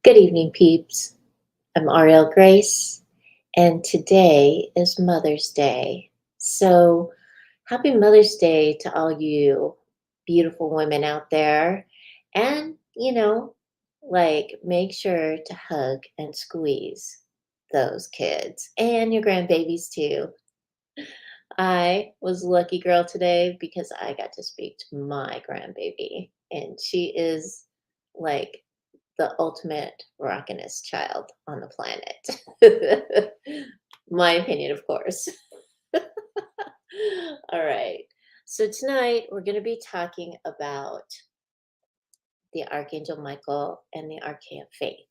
Good evening, peeps. I'm Auriel Grace, and today is Mother's Day. So, happy Mother's Day to all you beautiful women out there. And, make sure to hug and squeeze those kids and your grandbabies too. I was a lucky girl today because I got to speak to my grandbaby, and she is like the ultimate rockinest child on the planet. My opinion, of course. All right. So tonight we're going to be talking about the Archangel Michael and the Archeia faith.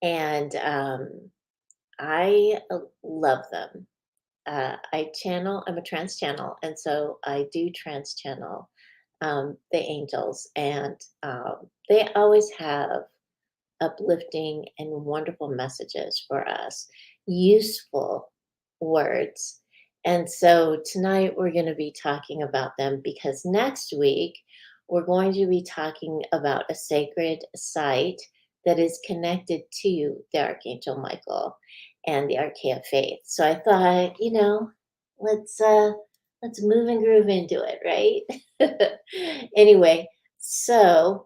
And I love them. I'm a trance channel, and so I do trance channel the angels, and they always have uplifting and wonderful messages for us, useful words. And so tonight we're going to be talking about them because next week we're going to be talking about a sacred site that is connected to the Archangel Michael and the Archeia faith. So I thought, let's let's move and groove into it, right? Anyway, so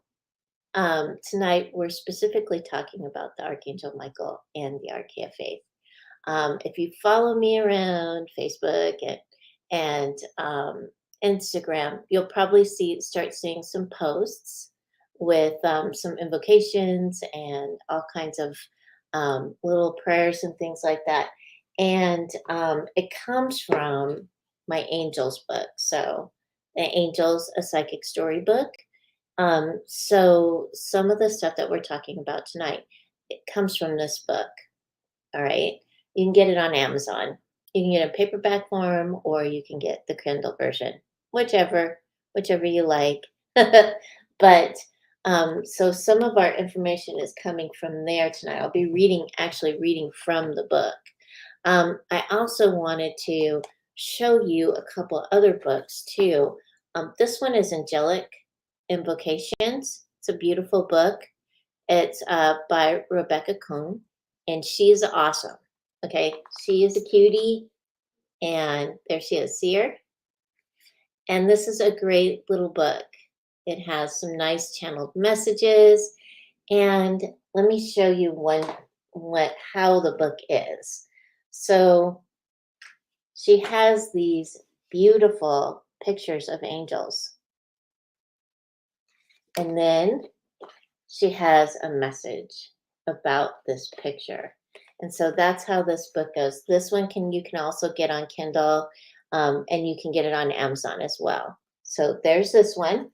tonight, we're specifically talking about the Archangel Michael and the Archeia faith. If you follow me around Facebook and Instagram, you'll probably start seeing some posts with some invocations and all kinds of little prayers and things like that. And it comes from my Angels book. So, the Angels, a psychic storybook. So some of the stuff that we're talking about tonight, it comes from this book. All right. You can get it on Amazon. You can get a paperback form or you can get the Kindle version, whichever you like. But so some of our information is coming from there tonight. I'll be actually reading from the book. I also wanted to show you a couple other books too. This one is Angelic Invocations. It's a beautiful book. It's by Rebecca Kuhn, and she's awesome. Okay, she is a cutie, and there she is. See her? And this is a great little book. It has some nice channeled messages, and let me show you how the book is. So she has these beautiful pictures of angels, and then she has a message about this picture. And so that's how this book goes. This one you can also get on Kindle, and you can get it on Amazon as well. So there's this one.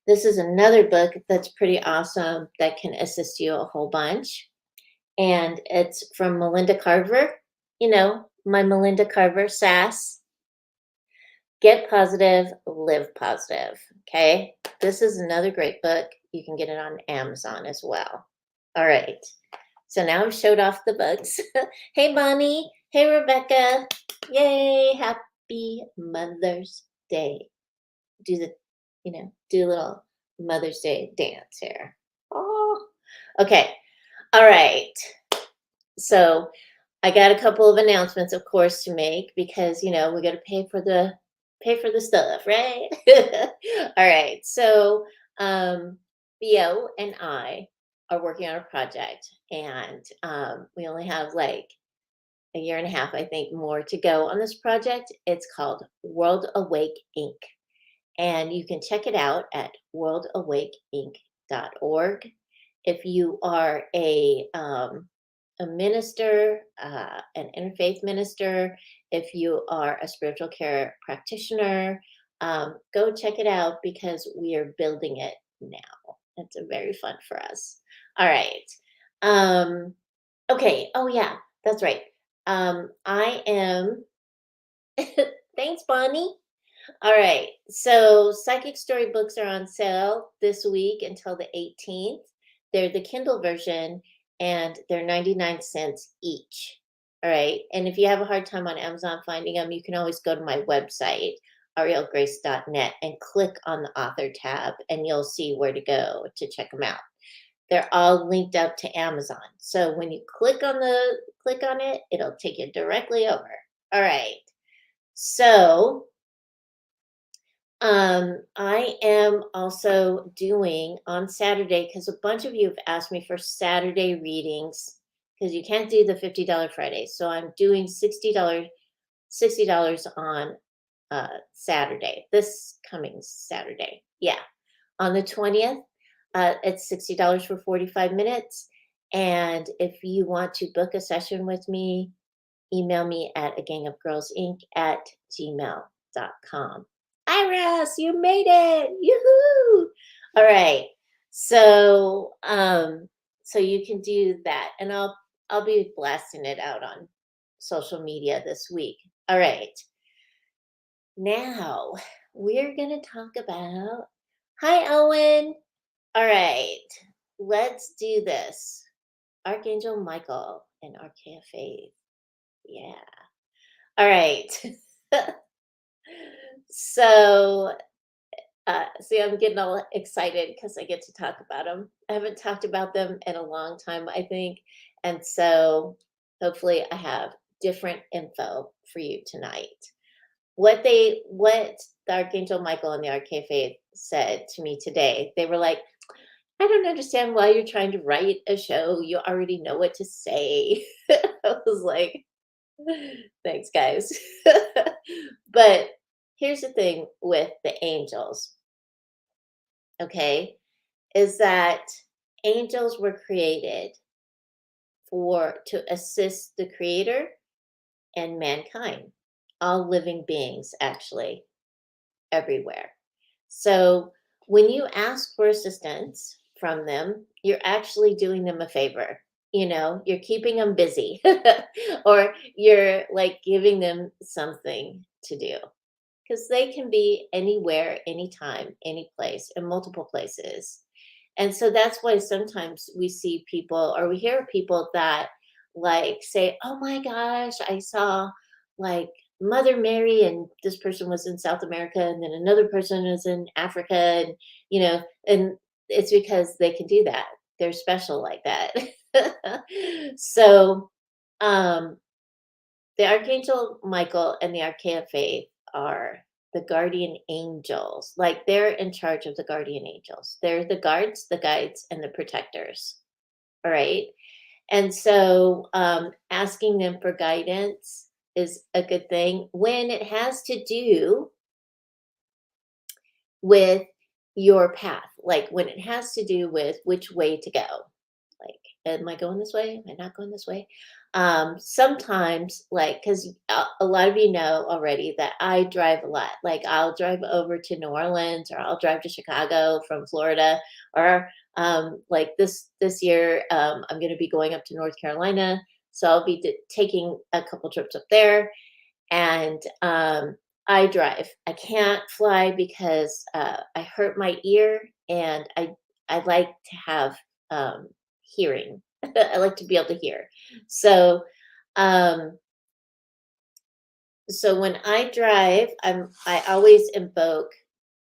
This is another book that's pretty awesome that can assist you a whole bunch. And it's from Melinda Carver. My Melinda Carver, sass. Get positive, live positive. Okay. This is another great book. You can get it on Amazon as well. All right. So now I've showed off the books. Hey, Bonnie. Hey, Rebecca. Yay. Happy Mother's Day. Do a little Mother's Day dance here. Oh, okay. All right. So I got a couple of announcements, of course, to make because we got to pay for the stuff, right? All right. So Theo and I are working on a project, and we only have like a year and a half, I think, more to go on this project. It's called World Awake Inc. And you can check it out at worldawakeinc.org. If you are a minister, an interfaith minister, if you are a spiritual care practitioner, go check it out because we are building it now. It's very fun for us. All right. Okay. Oh, yeah, that's right. I am. Thanks, Bonnie. All right. So psychic storybooks are on sale this week until the 18th. They're the Kindle version and they're 99 cents each. All right. And if you have a hard time on Amazon finding them, you can always go to my website, arielgrace.net, and click on the author tab and you'll see where to go to check them out. They're all linked up to Amazon. So when you click on it, it'll take you directly over. All right. So I am also doing on Saturday because a bunch of you have asked me for Saturday readings because you can't do the $50 Friday. So I'm doing $60 on Saturday, this coming Saturday. Yeah, on the 20th. It's $60 for 45 minutes. And if you want to book a session with me, email me at agangofgirlsinc@gmail.com. Iris, you made it. Yoo-hoo. All right. So you can do that. And I'll be blasting it out on social media this week. All right. Now we're gonna talk about hi Owen. All right, let's do this. Archangel Michael and Archeia Faith. Yeah. All right. So, see, I'm getting all excited because I get to talk about them. I haven't talked about them in a long time, I think. And so, hopefully, I have different info for you tonight. What the Archangel Michael and the Archeia Faith said to me today, they were like, I don't understand why you're trying to write a show. You already know what to say. I was like, thanks, guys. But here's the thing with the angels, okay, is that angels were created to assist the creator and mankind, all living beings, actually, everywhere. So when you ask for assistance from them, you're actually doing them a favor. You're keeping them busy or you're like giving them something to do because they can be anywhere, anytime, any place, in multiple places. And so that's why sometimes we see people or we hear people that like say, oh my gosh, I saw like Mother Mary, and this person was in South America, and then another person is in Africa, and it's because they can do that. They're special like that. So, um, the Archangel Michael and the Archeia Faith are the guardian angels. Like they're in charge of the guardian angels. They're the guards, the guides, and the protectors. All right. And so asking them for guidance is a good thing when it has to do with your path, like when it has to do with which way to go. Like, am I going this way? Am I not going this way? Sometimes, like, because a lot of you know already that I drive a lot. Like, I'll drive over to New Orleans, or I'll drive to Chicago from Florida, or like this year, I'm going to be going up to North Carolina, so I'll be taking a couple trips up there, and I drive. I can't fly because I hurt my ear, and I like to have hearing. I like to be able to hear. So, um, so when I drive, I always invoke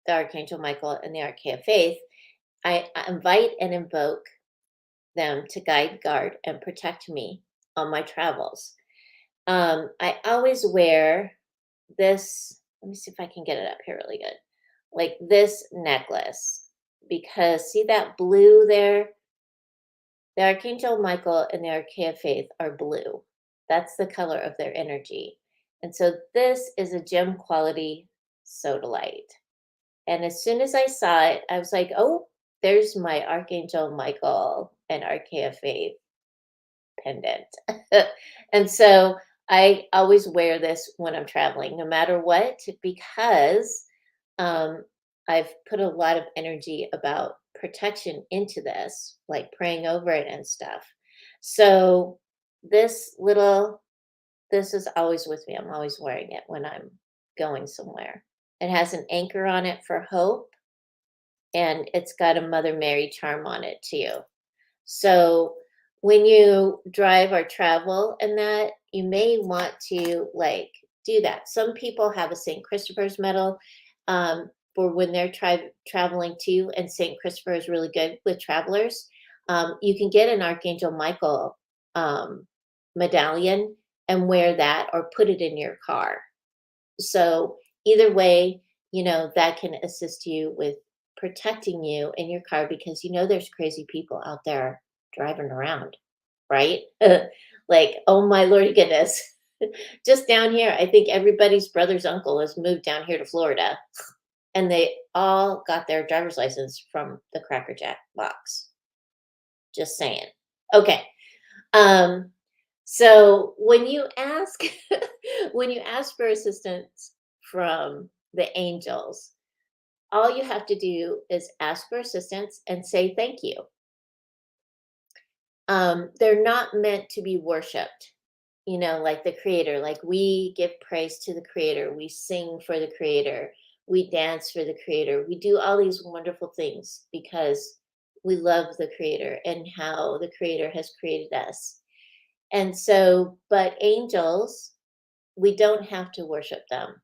the Archangel Michael and the Archeia Faith. I invite and invoke them to guide, guard, and protect me on my travels. I always wear this. Let me see if I can get it up here really good. Like this necklace, because see that blue there? The Archangel Michael and the Archeia Faith are blue. That's the color of their energy. And so this is a gem quality sodalite. And as soon as I saw it, I was like, oh, there's my Archangel Michael and Archeia Faith pendant. And so I always wear this when I'm traveling, no matter what, because um, I've put a lot of energy about protection into this, like praying over it and stuff. So this little, this is always with me. I'm always wearing it when I'm going somewhere. It has an anchor on it for hope, and it's got a Mother Mary charm on it too. So when you drive or travel and that, you may want to like do that. Some people have a St. Christopher's medal for when they're traveling too, and St. Christopher is really good with travelers. You can get an Archangel Michael um, medallion and wear that or put it in your car. So either way, that can assist you with protecting you in your car because there's crazy people out there driving around, right? Like, oh my Lord goodness. Just down here, I think everybody's brother's uncle has moved down here to Florida and they all got their driver's license from the Cracker Jack box. Just saying. Okay. Um, so when you ask when you ask for assistance from the angels, all you have to do is ask for assistance and say thank you. They're not meant to be worshipped, like the creator. Like we give praise to the creator, we sing for the creator, we dance for the creator, we do all these wonderful things because we love the creator and how the creator has created us. And so, but angels, we don't have to worship them.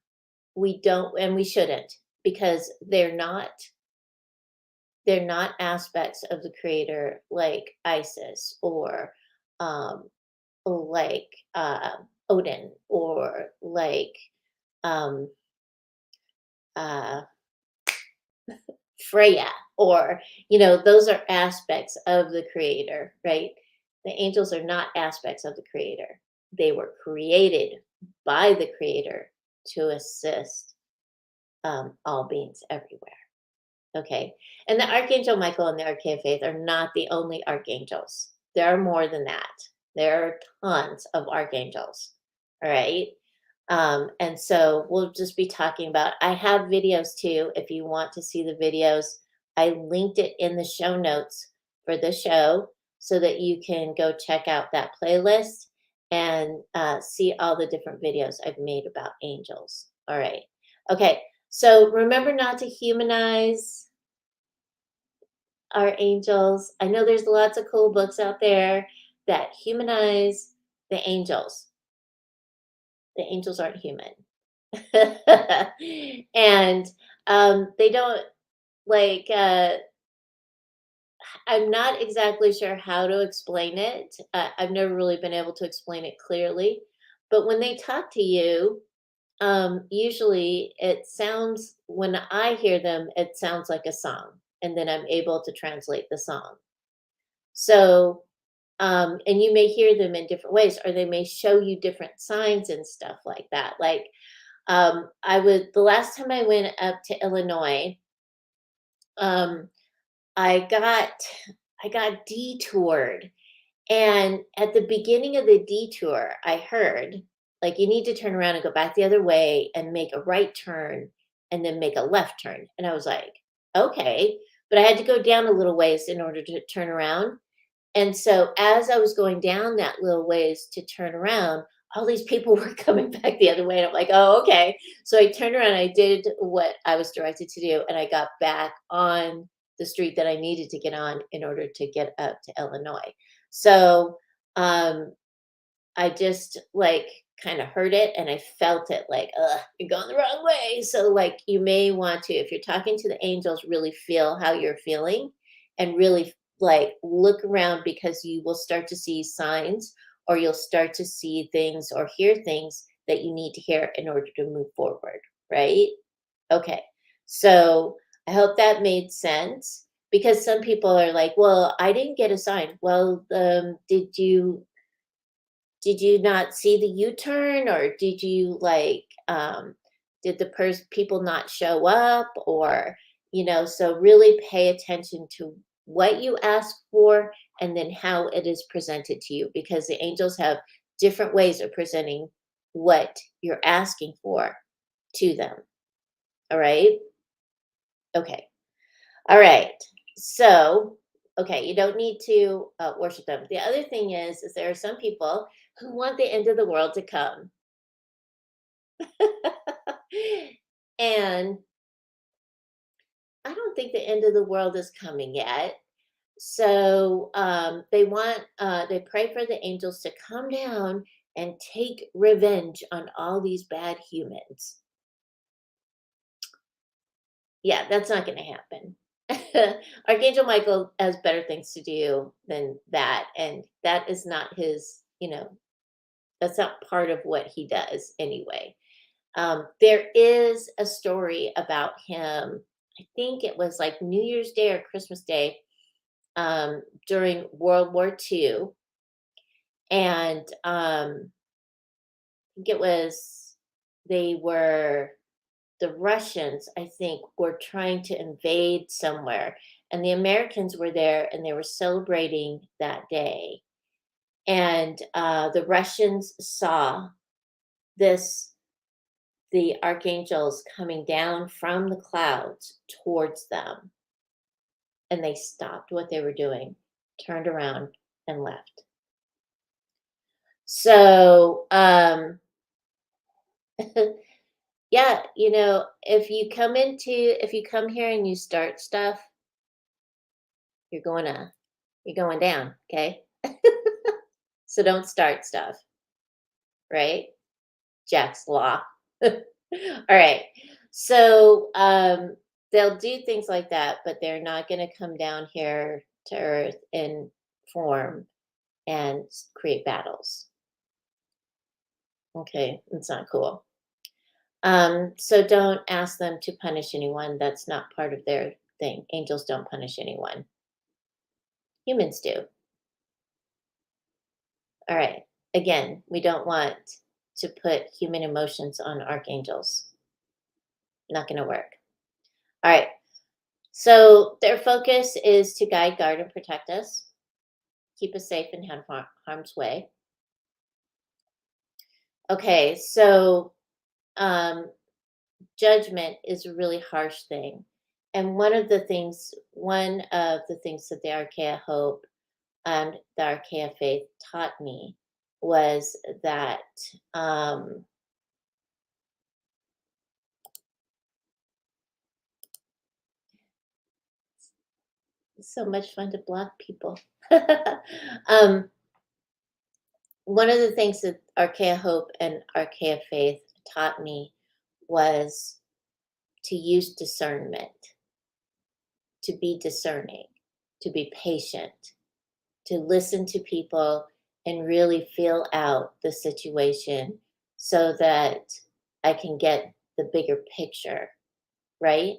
We don't, and we shouldn't, because they're not aspects of the creator like Isis um like Odin or like um uh Freya, or those are aspects of the creator, right? The angels are not aspects of the creator. They were created by the creator to assist all beings everywhere. Okay. And the Archangel Michael and the Archeia faith are not the only archangels. There are more than that. There are tons of archangels. All right. And so we'll just be talking about, I have videos too. If you want to see the videos, I linked it in the show notes for the show so that you can go check out that playlist and see all the different videos I've made about angels. All right. Okay. So remember not to humanize our angels. I know there's lots of cool books out there that humanize the angels. The angels aren't human. And they don't like I'm not exactly sure how to explain it. I've never really been able to explain it clearly, but when they talk to you, usually it sounds, when I hear them, it sounds like a song, and then I'm able to translate the song. So and you may hear them in different ways, or they may show you different signs and stuff like that. Like the last time I went up to Illinois, um, I got I got detoured, and at the beginning of the detour, I heard like you need to turn around and go back the other way and make a right turn and then make a left turn. And I was like, okay, but I had to go down a little ways in order to turn around. And so as I was going down that little ways to turn around, all these people were coming back the other way. And I'm like, oh, okay. So I turned around, I did what I was directed to do, and I got back on the street that I needed to get on in order to get up to Illinois. So um, I just like kind of heard it and I felt it like, you're going the wrong way. So, like, you may want to, if you're talking to the angels, really feel how you're feeling and really like look around because you will start to see signs or you'll start to see things or hear things that you need to hear in order to move forward. Right. Okay. So I hope that made sense because some people are like, well, I didn't get a sign. Well, did you not see the U-turn, or did you like did the people not show up, or so really pay attention to what you ask for and then how it is presented to you, because the angels have different ways of presenting what you're asking for to them. All right. Okay. All right. So, okay, you don't need to worship them. The other thing is there are some people who want the end of the world to come. And I don't think the end of the world is coming yet. So they pray for the angels to come down and take revenge on all these bad humans. Yeah, that's not going to happen. Archangel Michael has better things to do than that, and that is not his, that's not part of what he does anyway. There is a story about him. I think it was like New Year's Day or Christmas Day, during World War II, and I think it was they were the Russians, I think, were trying to invade somewhere, and the Americans were there, and they were celebrating that day. And the Russians saw this the archangels coming down from the clouds towards them, and they stopped what they were doing, turned around, and left. So, yeah, if you come here and you start stuff, you're going to you're going down, okay? So don't start stuff, right? Jack's law. All right. So they'll do things like that, but they're not going to come down here to Earth in form and create battles. Okay, it's not cool. So don't ask them to punish anyone. That's not part of their thing. Angels don't punish anyone. Humans do. All right. Again, we don't want to put human emotions on archangels. Not going to work. All right. So their focus is to guide, guard, and protect us, keep us safe and harm's way. Okay, so um, judgment is a really harsh thing, and one of the things that the Archeia Hope and the Archeia Faith taught me was that um, it's so much fun to block people. um, One of the things that Archeia Hope and Archeia Faith taught me was to use discernment, to be discerning, to be patient, to listen to people and really feel out the situation so that I can get the bigger picture, right?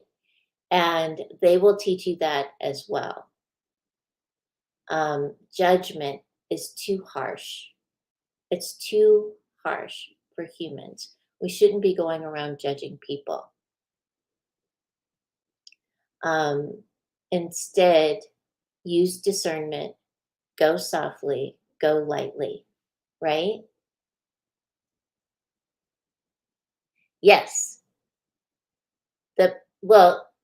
And they will teach you that as well. Judgment is too harsh. It's too harsh for humans. We shouldn't be going around judging people. Um, Instead, use discernment, go softly, go lightly, right? Yes.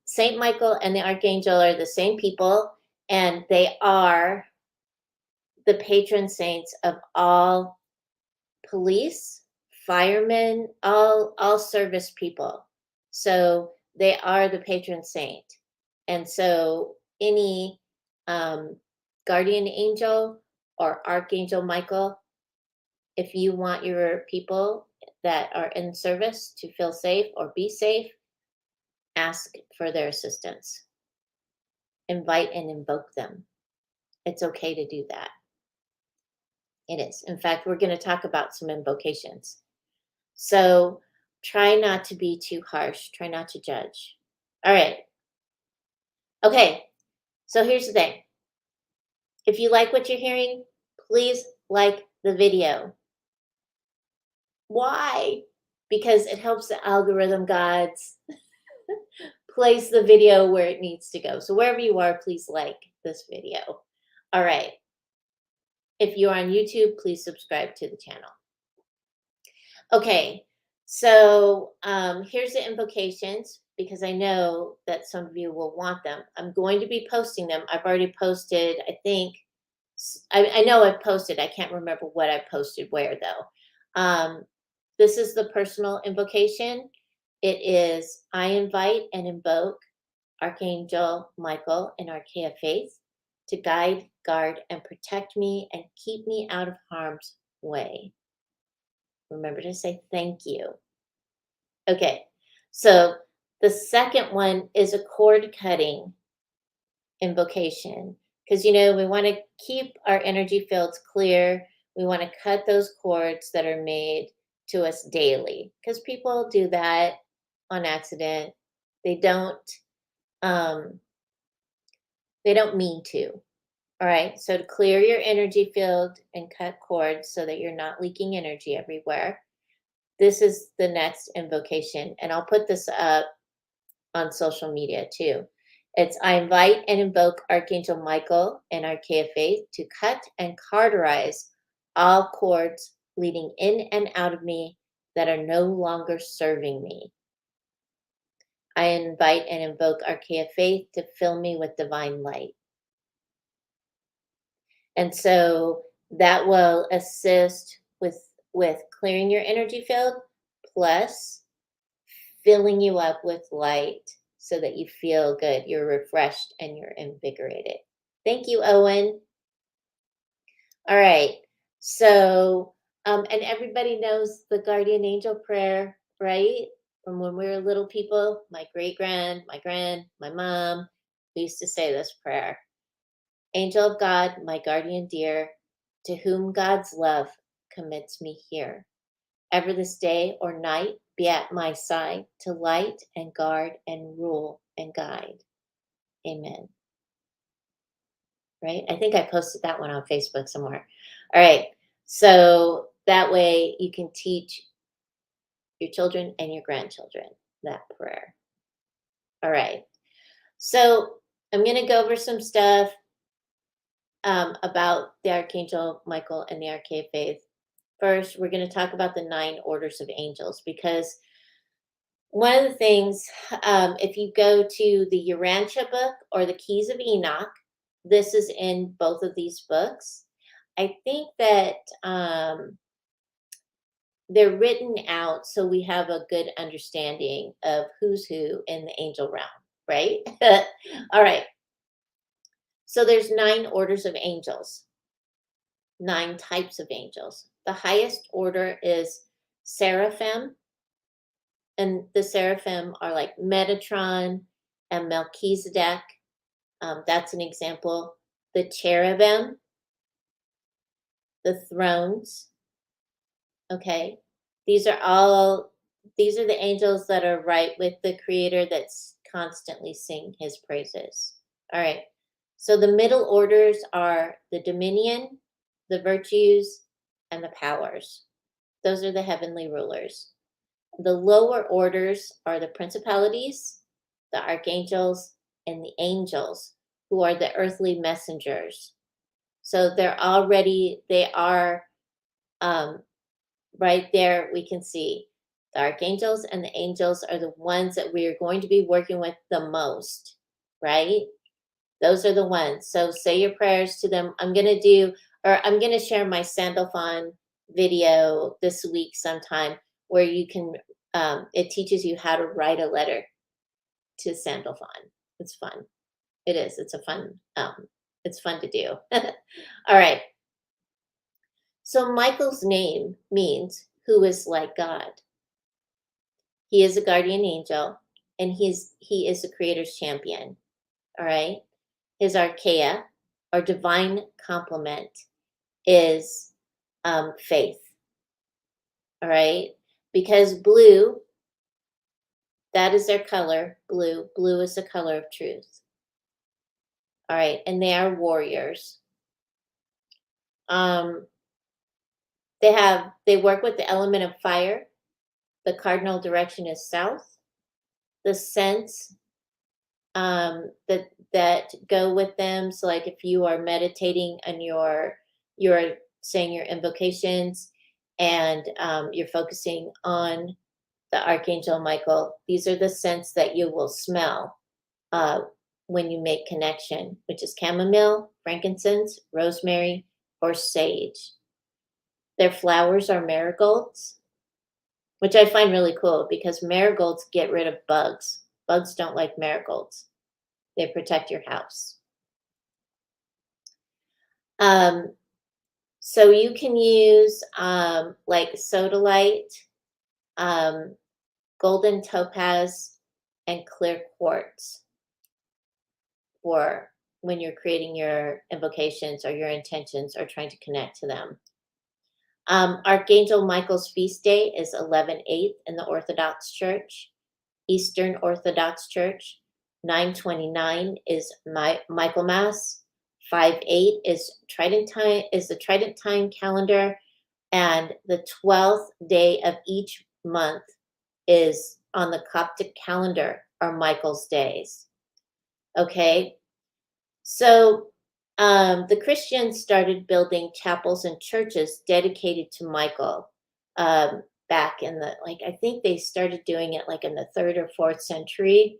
Saint Michael and the Archangel are the same people, and they are the patron saints of all police, firemen, all service people. So they are the patron saint. And so any um, guardian angel or Archangel Michael, if you want your people that are in service to feel safe or be safe, ask for their assistance. Invite and invoke them. It's okay to do that. It is. In fact, we're going to talk about some invocations. So try not to be too harsh. Try not to judge. All right. Okay. So here's the thing. If you like what you're hearing, please like the video. Why? Because it helps the algorithm gods place the video where it needs to go. So wherever you are, please like this video. All right. If you're on YouTube, please subscribe to the channel. Okay, so here's the invocations because I know that some of you will want them. I'm going to be posting them. I've already posted, I think, I know I've posted. I can't remember what I posted where though. This is the personal invocation. It is, I invite and invoke Archangel Michael and Archeia Faith to guide, guard, and protect me and keep me out of harm's way. Remember to say thank you. Okay, so the second one is a cord cutting invocation, because we want to keep our energy fields clear. We want to cut those cords that are made to us daily, because people do that on accident. They don't um they don't mean to. All right, so to clear your energy field and cut cords so that you're not leaking energy everywhere, this is the next invocation, and I'll put this up on social media too. It's I invite and invoke Archangel Michael and Archeia Faith to cut and cauterize all cords leading in and out of me that are no longer serving me. I invite and invoke Archeia Faith to fill me with divine light. And so that will assist with clearing your energy field, plus filling you up with light so that you feel good, you're refreshed, and you're invigorated. Thank you, Owen. All right. So, and everybody knows the guardian angel prayer, right? From when we were little people, my my mom, we used to say this prayer. Angel of God, my guardian dear, to whom God's love commits me here. Ever this day or night, be at my side to light and guard and rule and guide. Amen. Right? I think I posted that one on Facebook somewhere. All right. So that way you can teach your children and your grandchildren that prayer. All right. So I'm going to go over some stuff about the Archangel Michael and the Archeia Faith. First, we're going to talk about the 9 orders of angels, because one of the things, if you go to the Urantia book or the Keys of Enoch, this is in both of these books. I think that they're written out so we have a good understanding of who's who in the angel realm, right? All right. So there's 9 orders of angels, 9 types of angels. The highest order is seraphim, and the seraphim are like Metatron and Melchizedek. That's an example. The cherubim, the thrones. Okay, these are the angels that are right with the Creator, that's constantly sing His praises. All right. So the middle orders are the dominion, the virtues, and the powers. Those are the heavenly rulers. The lower orders are the principalities, the archangels, and the angels, who are the earthly messengers. So they are right there. We can see the archangels and the angels are the ones that we are going to be working with the most, right? Those are the ones. So say your prayers to them. I'm going to share my Sandalphon video this week sometime, where you can, it teaches you how to write a letter to Sandalphon. It's fun. It is. It's fun to do. All right. So Michael's name means who is like God. He is a guardian angel, and he is the Creator's champion. All right. His Archeia, or divine complement, is faith. All right. Because blue, that is their color. Blue is the color of truth. All right. And they are warriors. They work with the element of fire. The cardinal direction is south. The scents that go with them. So, like if you are meditating and you're saying your invocations, and you're focusing on the Archangel Michael, these are the scents that you will smell when you make connection, which is chamomile, frankincense, rosemary, or sage. Their flowers are marigolds, which I find really cool, because marigolds get rid of bugs. Bugs don't like marigolds. They protect your house. So you can use like sodalite, golden topaz, and clear quartz for when you're creating your invocations or your intentions or trying to connect to them. Archangel Michael's feast day is 11/8 in the Orthodox Church, Eastern Orthodox Church. 9/29 is Michaelmas. 5/8 is the Trident time calendar, and the 12th day of each month is on the Coptic calendar are Michael's days. Okay, so the Christians started building chapels and churches dedicated to Michael back in the, like, I think they started doing it like in the 3rd or 4th century.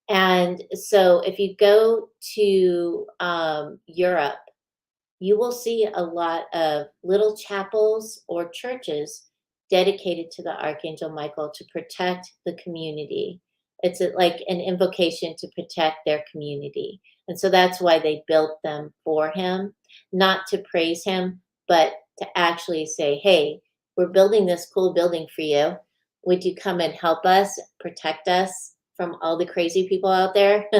And so if you go to Europe, you will see a lot of little chapels or churches dedicated to the Archangel Michael to protect the community. It's like an invocation to protect their community. And so that's why they built them for him, not to praise him, but to actually say, hey, we're building this cool building for you. Would you come and help us, protect us from all the crazy people out there?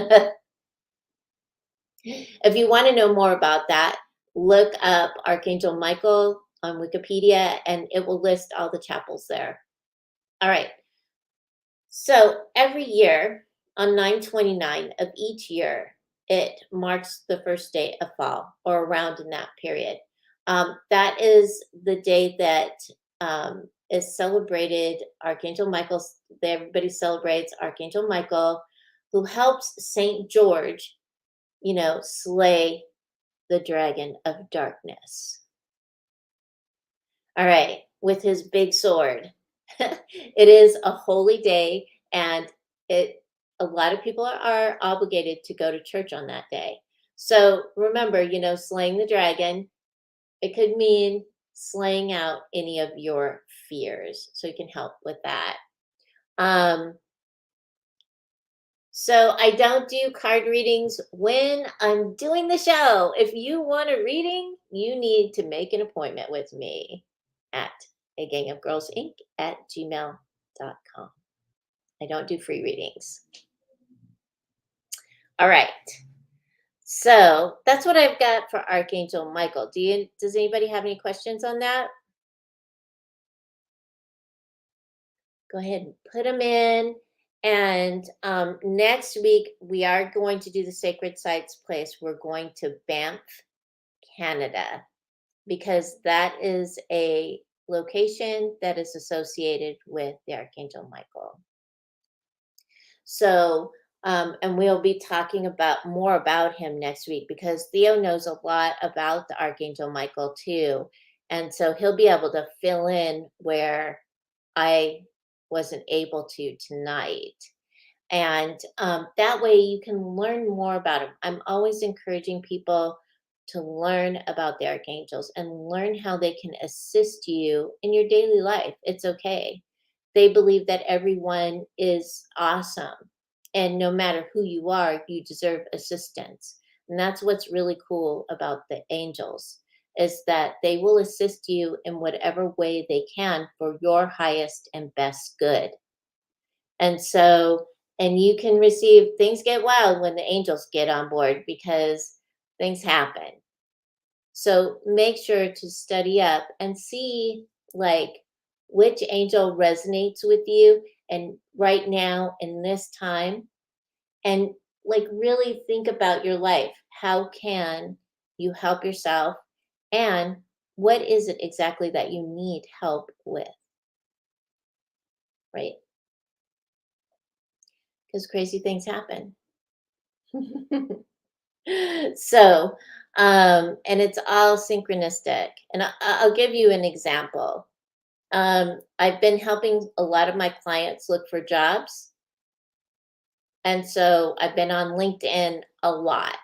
If you want to know more about that, look up Archangel Michael on Wikipedia and it will list all the chapels there. All right. So every year on 9/29 of each year, it marks the first day of fall or around in that period. That is the day that is celebrated. Archangel Michael's, everybody celebrates Archangel Michael, who helps Saint George, slay the dragon of darkness. All right, with his big sword. It is a holy day, and a lot of people are obligated to go to church on that day. So remember, slaying the dragon, it could mean slaying out any of your fears. So you can help with that. So I don't do card readings when I'm doing the show. If you want a reading, you need to make an appointment with me at agangofgirlsinc@gmail.com. I don't do free readings. All right. So that's what I've got for Archangel Michael. Does anybody have any questions on that? Go ahead and put them in. And next week, we are going to do the Sacred Sites place. We're going to Banff, Canada, because that is a location that is associated with the Archangel Michael. So, and we'll be talking more about him next week because Theo knows a lot about the Archangel Michael too. And so he'll be able to fill in where I wasn't able to tonight. And that way you can learn more about him. I'm always encouraging people to learn about the archangels and learn how they can assist you in your daily life. It's okay. They believe that everyone is awesome. And no matter who you are, you deserve assistance. And that's what's really cool about the angels, is that they will assist you in whatever way they can for your highest and best good. And so, and you can receive, things get wild when the angels get on board because things happen. So make sure to study up and see like which angel resonates with you and right now in this time, and like really think about your life. How can you help yourself, and what is it exactly that you need help with? Right? Because crazy things happen. So, and it's all synchronistic. And I'll give you an example. I've been helping a lot of my clients look for jobs. And so I've been on LinkedIn a lot.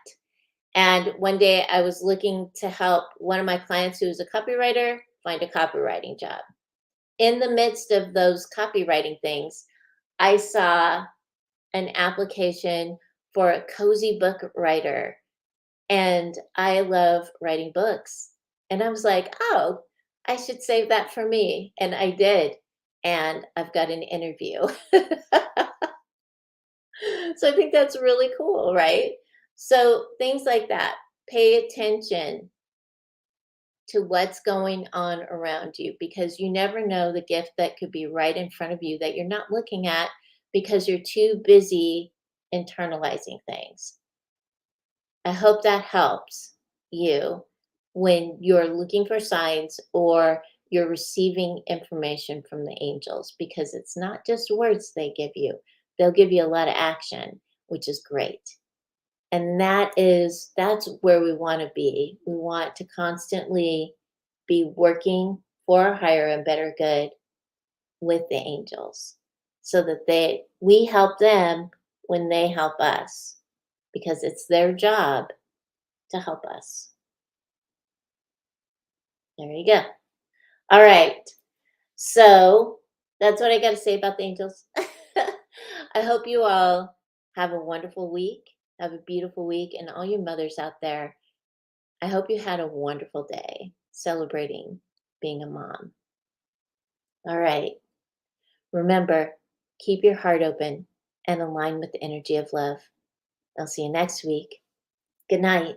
And one day I was looking to help one of my clients who is a copywriter find a copywriting job. In the midst of those copywriting things, I saw an application for a cozy book writer. And I love writing books. And I was like, oh, I should save that for me. And I did. And I've got an interview. So I think that's really cool, right? So things like that. Pay attention to what's going on around you because you never know the gift that could be right in front of you that you're not looking at because you're too busy internalizing things. I hope that helps you when you're looking for signs or you're receiving information from the angels because it's not just words they give you. They'll give you a lot of action, which is great. And that's where we want to be. We want to constantly be working for a higher and better good with the angels so that we help them when they help us because it's their job to help us. There you go. All right. So that's what I got to say about the angels. I hope you all have a wonderful week. Have a beautiful week. And all you mothers out there, I hope you had a wonderful day celebrating being a mom. All right. Remember, keep your heart open and align with the energy of love. I'll see you next week. Good night.